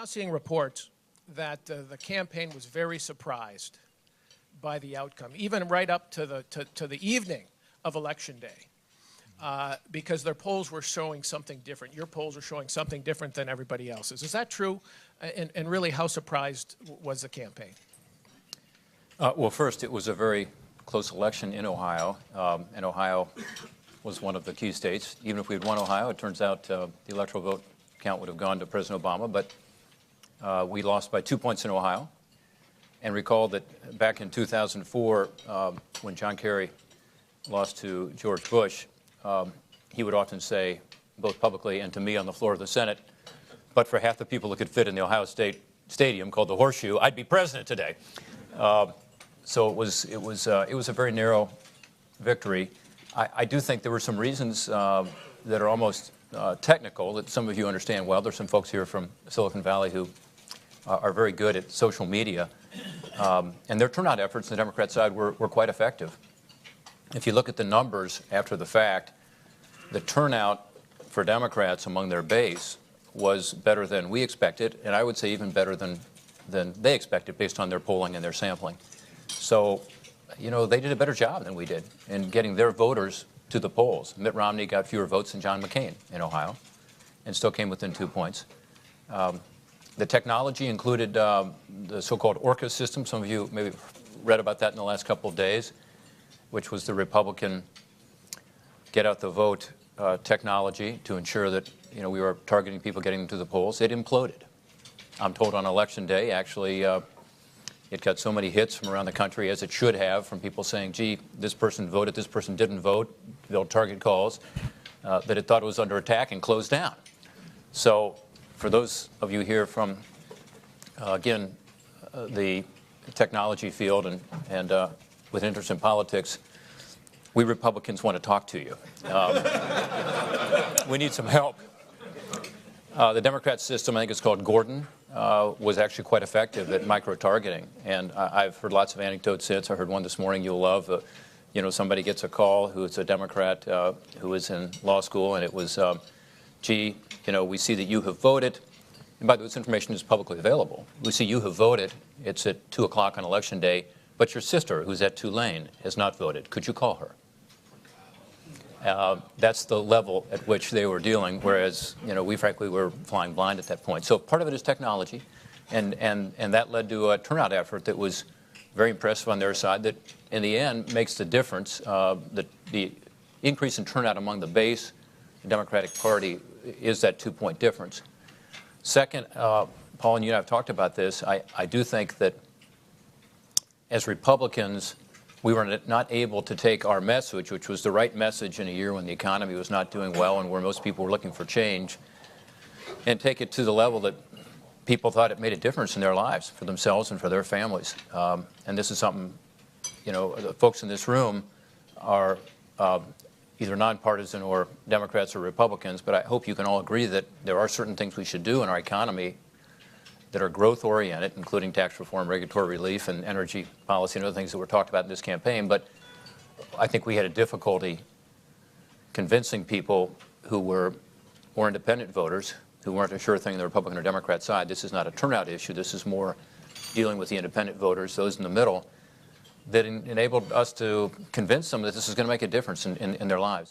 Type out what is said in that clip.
now seeing reports that the campaign was very surprised by the outcome, even right up to the evening of Election Day, because their polls were showing something different. Your polls are showing something different than everybody else's. Is that true? And really, how surprised was the campaign? Well, first, it was a very close election in Ohio, and Ohio was one of the key states. Even if we had won Ohio, it turns out the electoral vote count would have gone to President Obama, but we lost by 2 points in Ohio. And recall that back in 2004, when John Kerry lost to George Bush, he would often say, both publicly and to me on the floor of the Senate, but for half the people that could fit in the Ohio State Stadium called the Horseshoe, I'd be president today. So it was a very narrow victory. I do think there were some reasons that are almost technical that some of you understand well. There's some folks here from Silicon Valley who are very good at social media, and their turnout efforts on the Democrat side were quite effective. If you look at the numbers after the fact, the turnout for Democrats among their base was better than we expected, and I would say even better than they expected based on their polling and their sampling. So, you know, they did a better job than we did in getting their voters to the polls. Mitt Romney got fewer votes than John McCain in Ohio and still came within 2 points. The technology included the so-called ORCA system. Some of you maybe read about that in the last couple of days, which was the Republican get-out-the-vote technology to ensure that, you know, we were targeting people, getting them to the polls. It imploded. I'm told on Election Day, actually, it got so many hits from around the country, as it should have, from people saying, gee, this person voted, this person didn't vote, they'll target calls, that it thought it was under attack and closed down. So for those of you here from, again, the technology field and with interest in politics, we Republicans want to talk to you. We need some help. The Democrat system, I think it's called Gordon, was actually quite effective at micro-targeting. And I've heard lots of anecdotes since. I heard one this morning you'll love. You know, somebody gets a call who's a Democrat who is in law school, and it was, gee, you know, we see that you have voted. And by the way, this information is publicly available. We see you have voted. It's at 2 o'clock on Election Day, but your sister, who's at Tulane, has not voted. Could you call her? That's the level at which they were dealing, whereas, you know, we frankly were flying blind at that point. So part of it is technology, and that led to a turnout effort that was very impressive on their side that, in the end, makes the difference. The increase in turnout among the base, the Democratic Party, is that 2-point difference. Second, Paul and you and I have talked about this, I do think that as Republicans, we were not able to take our message, which was the right message in a year when the economy was not doing well and where most people were looking for change, and take it to the level that people thought it made a difference in their lives, for themselves and for their families. And this is something, you know, the folks in this room are either nonpartisan or Democrats or Republicans, but I hope you can all agree that there are certain things we should do in our economy that are growth-oriented, including tax reform, regulatory relief, and energy policy and other things that were talked about in this campaign. But I think we had a difficulty convincing people who were more independent voters, who weren't a sure thing on the Republican or Democrat side. This is not a turnout issue. This is more dealing with the independent voters, those in the middle, that enabled us to convince them that this is going to make a difference in their lives.